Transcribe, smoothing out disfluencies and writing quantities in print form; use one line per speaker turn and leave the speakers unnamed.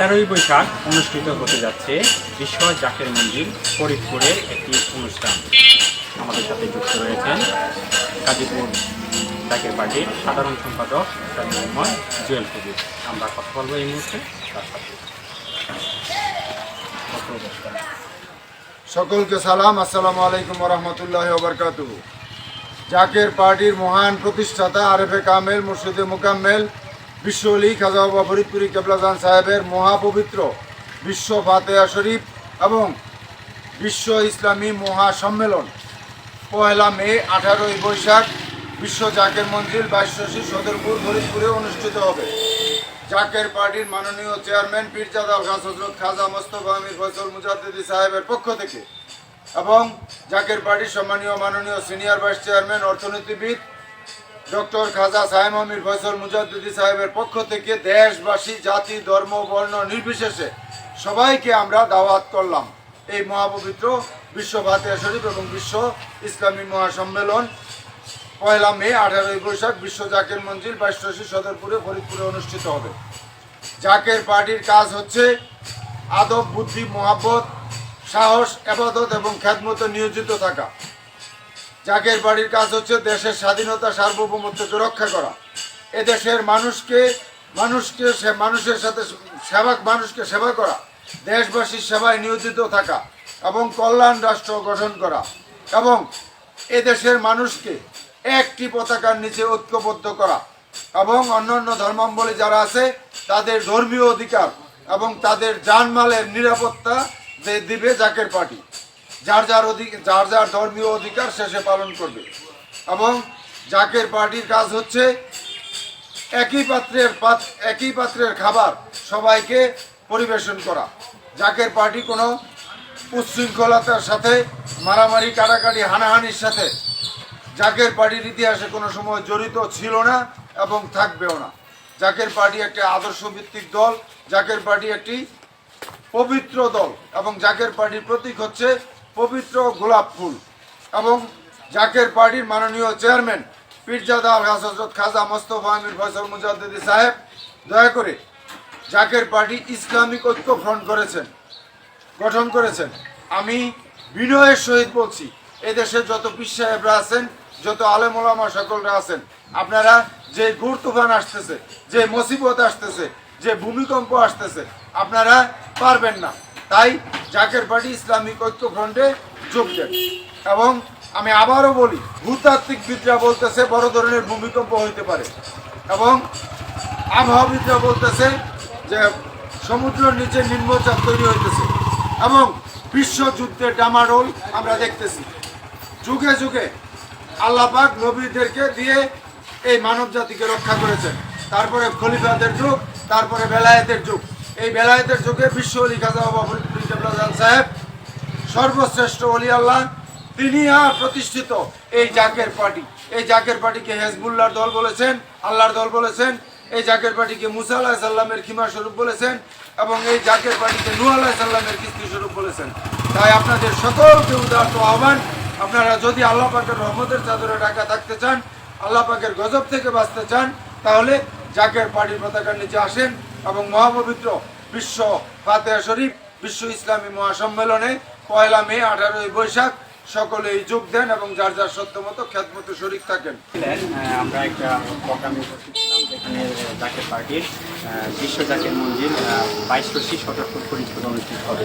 18ই বৈশাখ অনুষ্ঠিত হতে যাচ্ছে বিশ্ব জাকের মঞ্জিল ফরিদপুরের একটি অনুষ্ঠান। আমাদের সাথে যুক্ত রয়েছেন গাজীপুর জাকের পার্টির সাধারণ সম্পাদক মোহাম্মদ জুয়েল কবির। আমরা কথা বলবো এই মুহূর্তে তার সাথে।
সকলকে সালাম, আসসালামু আলাইকুম ওরহমতুল্লাহ ওবরকাতুহু। জাকের পার্টির মহান প্রতিষ্ঠাতা আরেফে কামেল মুর্শিদে মুকাম্মেল বিশ্ব অলি খাজা বাবা ফরিদপুরি কেবলাজান সাহেবের মহাপবিত্র বিশ্ব ফাতেহা শরীফ এবং বিশ্ব ইসলামী মহাসম্মেলন 1 মে 18ই বৈশাখ বিশ্ব জাকের মঞ্জিল 22 সদরপুর ফরিদপুরে অনুষ্ঠিত হবে। জাকের পার্টির মাননীয় চেয়ারম্যান পীরজাদা আলহাজ হযরত খাজা মোস্তফা আমির ফয়সাল মুজাদ্দিদি সাহেবের পক্ষ থেকে এবং জাকের পার্টির সম্মানীয় মাননীয় সিনিয়র ভাইস চেয়ারম্যান অর্থনীতিবিদ ডক্টর খাজা সাহেব আমির ফয়সাল মুজাদ্দিদি সাহেবের পক্ষ থেকে দেশবাসী জাতি ধর্ম বর্ণ নির্বিশেষে সবাইকে আমরা দাওয়াত করলাম এই মহাপবিত্র বিশ্ব ফাতেহা শরীফ এবং বিশ্ব ইসলামী মহাসম্মেলন 1 মে 18ই বৈশাখ বিশ্ব জাকের মঞ্জিল 22 সদরপুরে ফরিদপুরে অনুষ্ঠিত হবে। জাকের পার্টির কাজ হচ্ছে আদব, বুদ্ধি, মহাব্বত, সাহস, ইবাদত এবং খেদমতে নিয়োজিত থাকা। জাকের পার্টির কাজ হচ্ছে দেশের স্বাধীনতা সার্বভৌমত্বকে রক্ষা করা, এদেশের মানুষকে সেবা করা, দেশবাসীর সেবায় নিয়োজিত থাকা এবং কল্যাণ রাষ্ট্র গঠন করা এবং এদেশের মানুষকে একটি পতাকার নিচে ঐক্যবদ্ধ করা এবং অন্যান্য ধর্মাবলম্বী যারা আছে তাদের ধর্মীয় অধিকার এবং তাদের জানমালের নিরাপত্তা দিবে জাকের পার্টি। যার যার ধর্মীয় অধিকার শেষে পালন করবে এবং জাকের পার্টির কাজ হচ্ছে একই পাত্রের খাবার সবাইকে পরিবেশন করা। জাকের পার্টি কোনো উচ্ছৃঙ্খলতার সাথে, মারামারি, কাটাকাটি, হানাহানির সাথে জাকের পার্টির ইতিহাসে কোনো সময় জড়িত ছিল না এবং থাকবেও না। জাকের পার্টি একটি আদর্শভিত্তিক দল, জাকের পার্টি একটি পবিত্র দল এবং জাকের পার্টির প্রতীক হচ্ছে পবিত্র গোলাপ ফুল এবং জাকের পার্টির মাননীয় চেয়ারম্যান পীরজাদা আলহাজ হযরত খাজা মোস্তফা আমির ফয়সাল মুজাদ্দিদি সাহেব দয়া করে জাকের পার্টি ইসলামিক ঐক্য ফ্রন্ট গঠন করেছেন। আমি বিনয়ের সহিত বলছি, এদেশে যত পীর সাহেবরা আছেন, যত আলেম ওলামা সকলরা আছেন, আপনারা যে ঘূর তুফান আসতেছে, যে মুসিবত আসতেছে, যে ভূমিকম্প আসতেছে, আপনারা পারবেন না। তাই জাকের পার্টি ইসলামিক ঐক্য ফ্রন্টে যোগ দেন। এবং আমি আবারও বলি, ভূতাত্ত্বিকবিদরা বলতেছে বড় ধরনের ভূমিকম্প হইতে পারে এবং আবহাওয়াবিদরা বলতেছে যে সমুদ্রের নিচে নিম্নচাপ তৈরি হইতেছে এবং বিশ্বযুদ্ধের ডামাডোল আমরা দেখতেছি। যুগে যুগে আল্লাহ পাক নবীদেরকে দিয়ে এই মানব জাতিকে রক্ষা করেছেন। তারপরে খলিফাদের যুগ, তারপরে বেলায়েতের যুগ। এই বেলায়েতের যুগে বিশ্ব অলি খাজা বাবা ফরিদপুরি কেবলাজান সাহেব সর্বশ্রেষ্ঠ অলি আল্লাহ, তিনি প্রতিষ্ঠিত এই জাকের পার্টি। এই জাকের পার্টিকে হেজবুল্লাহর দল বলেছেন, আল্লাহর দল বলেছেন। এই জাকের পার্টিকে মুসা আলাইহিস সালামের খিমা স্বরূপ বলেছেন এবং এই জাকের পার্টিকে নূহ আলাইহিস সালামের কিস্তি স্বরূপ বলেছেন। তাই আপনাদের সকলকে উদারত আহ্বান, আপনারা যদি আল্লাহ পাকের রহমতের চাদরে ঢাকা থাকতে চান, আল্লাহ পাকের গজব থেকে বাঁচতে চান, তাহলে জাকের পার্টির পতাকার নিচে আসেন এবং মহাপবিত্র বিশ্ব ফাতেহা শরীফ বিশ্ব ইসলামী মহাসম্মেলনে 1 মে 18ই বৈশাখ সকলেই যোগ দেন এবং যার যার সত্য মতো খেদমতে শরীক থাকেন।
আমরা একটা প্রোগ্রামে উপস্থিত ছিলাম যেখানে জাকের পার্টির বিশ্ব জাকের মঞ্জিল 22 সদরপুর ফরিদপুর অনুষ্ঠিত হবে।